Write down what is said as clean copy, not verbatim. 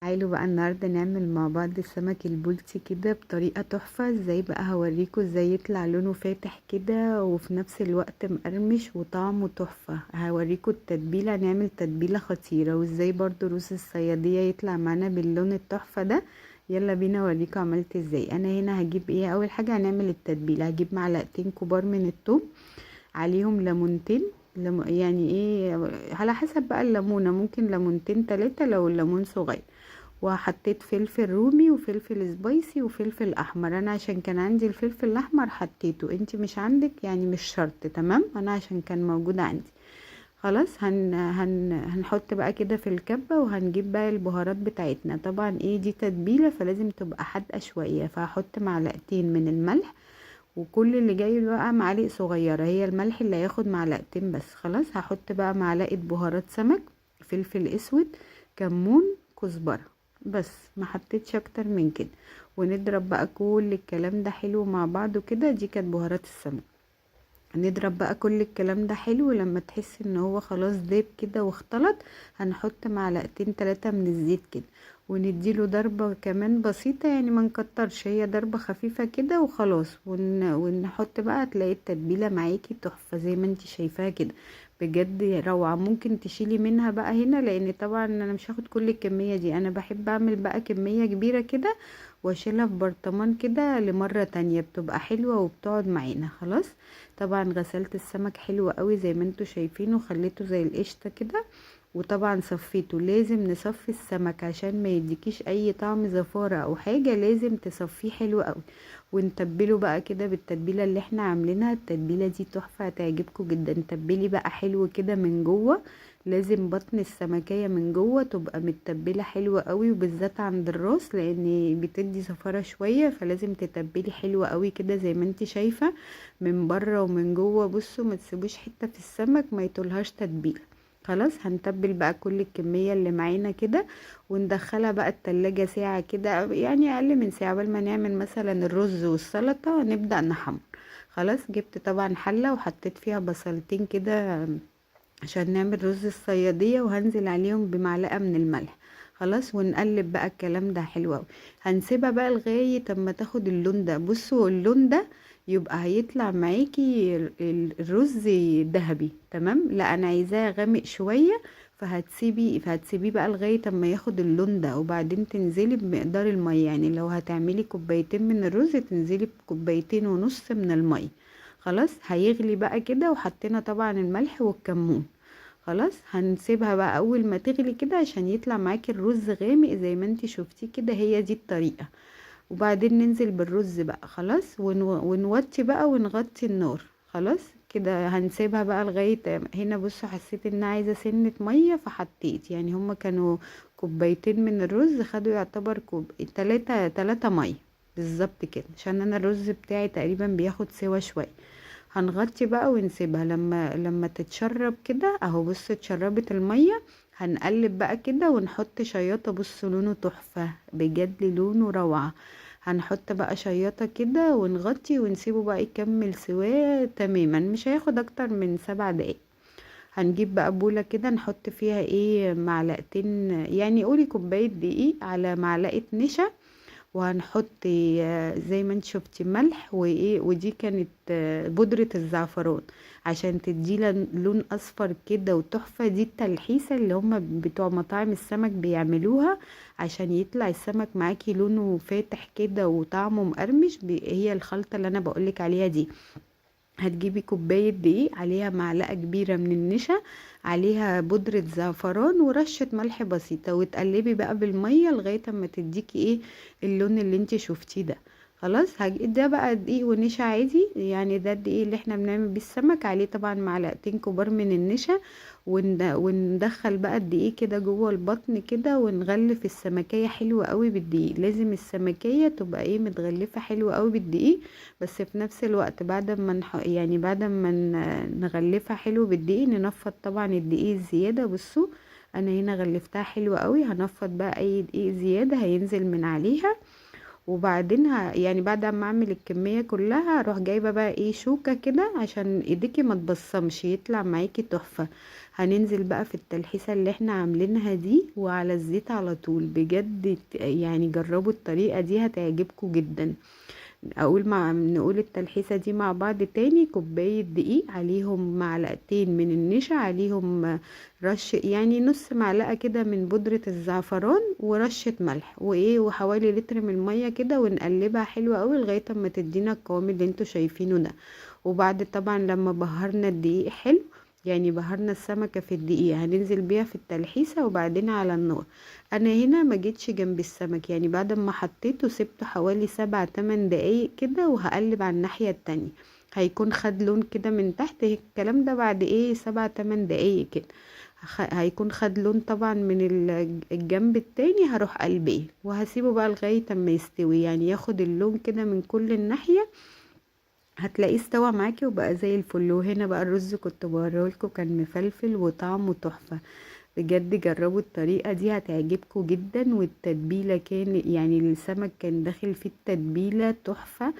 تعالوا بقى النهارده نعمل مع بعض السمك البلطي كده بطريقه تحفه. ازاي بقى؟ هوريكم ازاي يطلع لونه فاتح كده وفي نفس الوقت مقرمش وطعمه تحفه. هوريكم التتبيله، هنعمل تتبيله خطيره، وازاي برضو رز الصياديه يطلع معانا باللون التحفه ده. يلا بينا اوريكم عملت ازاي. انا هنا هجيب ايه؟ اول حاجه هنعمل التتبيله، هجيب معلقتين كبار من الثوم، عليهم ليمونتين. يعني ايه، على حسب بقى الليمونه، ممكن ليمونتين 3 لو الليمون صغير. وحطيت فلفل رومي وفلفل سبايسي وفلفل احمر. انا عشان كان عندي الفلفل الاحمر حطيته، انتي مش عندك يعني مش شرط. تمام، انا عشان كان موجود عندي. خلاص هنحط بقى كده في الكبة، وهنجيب بقى البهارات بتاعتنا. طبعا ايه، دي تتبيلة فلازم تبقى حادقة شوية، فهحط معلقتين من الملح، وكل اللي جاي بقى معالق صغيرة. هي الملح اللي هياخد معلقتين بس. خلاص هحط بقى معلقة بهارات سمك، فلفل اسود، كمون، كزبرة. بس ما حطيتش اكتر من كده. ونضرب بقى كل الكلام ده حلو مع بعضه كده. دي كانت بهارات السمك. نضرب بقى كل الكلام ده حلو. لما تحس ان هو خلاص داب كده واختلط، هنحط معلقتين 3 من الزيت كده، ونديله ضربة كمان بسيطة، يعني ما نكترش، هي ضربة خفيفة كده وخلاص. ونحط بقى، تلاقي التتبيلة معاكي تحفة زي ما انت شايفاها كده. بجد روعة. ممكن تشيلي منها بقى هنا، لان طبعا انا مش هاخد كل الكمية دي. انا بحب اعمل بقى كمية كبيرة كده واشيلها في برطمان كده لمرة تانية، بتبقى حلوة وبتقعد معانا. خلاص، طبعا غسلت السمك حلو قوي زي ما انتوا شايفينه، خليته زي القشطه كده. وطبعا صفيته. لازم نصفي السمك عشان ما يديكيش اي طعم زفاره او حاجه، لازم تصفيه حلو قوي. ونتبله بقى كده بالتتبيله اللي احنا عاملينها. التتبيله دي تحفه، هتعجبكم جدا. تبلي بقى حلو كده من جوه. لازم بطن السمكية من جوه تبقى متبلة حلوة قوي، وبالذات عند الراس لان بتدي زفارة شوية، فلازم تتبلي حلوة قوي كده زي ما انت شايفة من بره ومن جوه. بصوا، ما تسيبوش حته في السمك ما يطولهاش تتبيله. خلاص هنتبل بقى كل الكميه اللي معانا كده، وندخلها بقى التلاجة ساعه كده، يعني اقل من ساعه، قبل ما نعمل مثلا الرز والسلطه نبدا نحمر. خلاص جبت طبعا حله وحطيت فيها بصلتين كده عشان نعمل رز الصياديه، وهنزل عليهم بمعلقه من الملح. خلاص، ونقلب بقى الكلام ده حلو قوي. هنسيبها بقى لغايه اما تاخد اللون ده. بصوا اللون ده يبقى هيطلع معاكي الرز ذهبي. تمام، لا انا عايزاه غامق شويه. فهتسيبيه بقى لغايه اما ياخد اللون ده، وبعدين تنزلي بمقدار الميه. يعني لو هتعملي كوبايتين من الرز، تنزلي بكوبايتين ونص من الميه. خلاص هيغلي بقى كده، وحطينا طبعا الملح والكمون. خلاص هنسيبها بقى اول ما تغلي كده عشان يطلع معاكي الرز غامق زي ما انتي شفتيه كده. هي دي الطريقة. وبعدين ننزل بالرز بقى. خلاص ونوطي بقى ونغطي النار. خلاص كده هنسيبها بقى لغاية هنا. بصوا، حسيت ان عايزة سنة مية فحطيت، يعني هما كانوا كوبايتين من الرز، خدوا يعتبر كوب 3 مية بالظبط كده، عشان انا الرز بتاعي تقريبا بياخد سوا شوية. هنغطي بقى ونسيبها لما تتشرب كده اهو. بص اتشربت المية. هنقلب بقى كده ونحط شياطة. بص لونه تحفة بجد، لونه روعة. هنحط بقى شياطة كده ونغطي ونسيبه بقى يكمل سواه تماما، مش هياخد اكتر من 7 دقايق. هنجيب بقى بولة كده نحط فيها ايه، معلقتين، يعني قولي كوباية دقيق على معلقة نشا. وهنحط زي ما انت شفتي ملح وايه. ودي كانت بودرة الزعفران عشان تديلا لون اصفر كده وتحفة. دي التلحيسة اللي هم بتوع مطاعم السمك بيعملوها عشان يطلع السمك معاكي لونه فاتح كده وطعمه مقرمش. هي الخلطة اللي انا بقولك عليها دي. هتجيبي كوباية دقيق، عليها معلقة كبيرة من النشا، عليها بودرة زعفران ورشة ملح بسيطة، وتقلبي بقى بالمية لغاية اما تديكي ايه، اللون اللي انت شفتيه ده. خلاص ده بقى دقيق ونشا عادي، يعني ده الدقيق اللي احنا بنعمل بيه السمك. عليه طبعا معلقتين كبار من النشا. وندخل بقى الدقيق كده جوه البطن كده، ونغلف السمكية حلوة قوي بالدقيق. لازم السمكية تبقى ايه، متغلفة حلوة قوي بالدقيق. بس في نفس الوقت بعد ما يعني بعد ما نغلفها حلو بالدقيق، ننفض طبعا الدقيق الزيادة. بصوا انا هنا غلفتها حلوة قوي. هنفض بقى اي دقيق زيادة هينزل من عليها. وبعدين يعني بعد ما اعمل الكمية كلها اروح جايبة بقى ايه شوكة كده عشان ايديكي ما تبصمش يطلع معاكي تحفة. هننزل بقى في التلحيسة اللي احنا عاملينها دي وعلى الزيت على طول بجد، يعني جربوا الطريقة دي هتعجبكم جدا. نقول التلحيسة دي مع بعض تاني: كوباية دقيق، عليهم معلقتين من النشا، عليهم رش يعني نص معلقة كده من بودرة الزعفران، ورشة ملح، وايه وحوالي لتر من المية كده، ونقلبها حلوة قوي لغاية اما تدينا القوام اللي انتوا شايفينه ده. وبعد طبعا لما بهرنا الدقيق حلو، يعني بهرنا السمكة في الدقيق، هننزل بيها في التلحيسة وبعدين على النار. انا هنا ما جيتش جنب السمك، يعني بعد ما حطيته سبته حوالي 7 8 دقايق كده، وهقلب على الناحية التانية. هيكون خد لون كده من تحت الكلام ده بعد ايه 7 8 دقايق كده. هيكون خد لون طبعا من الجنب التاني، هروح قلبيه وهسيبه بقى لغاية اما يستوي، يعني ياخد اللون كده من كل الناحية. هتلاقيه استوى معاكي وبقى زي الفل. وهنا بقى الرز كنت بوريهولكوا كان مفلفل وطعمه تحفة. بجد جربوا الطريقة دي هتعجبكم جدا. والتتبيلة كان يعني السمك كان داخل فيه التتبيلة تحفة.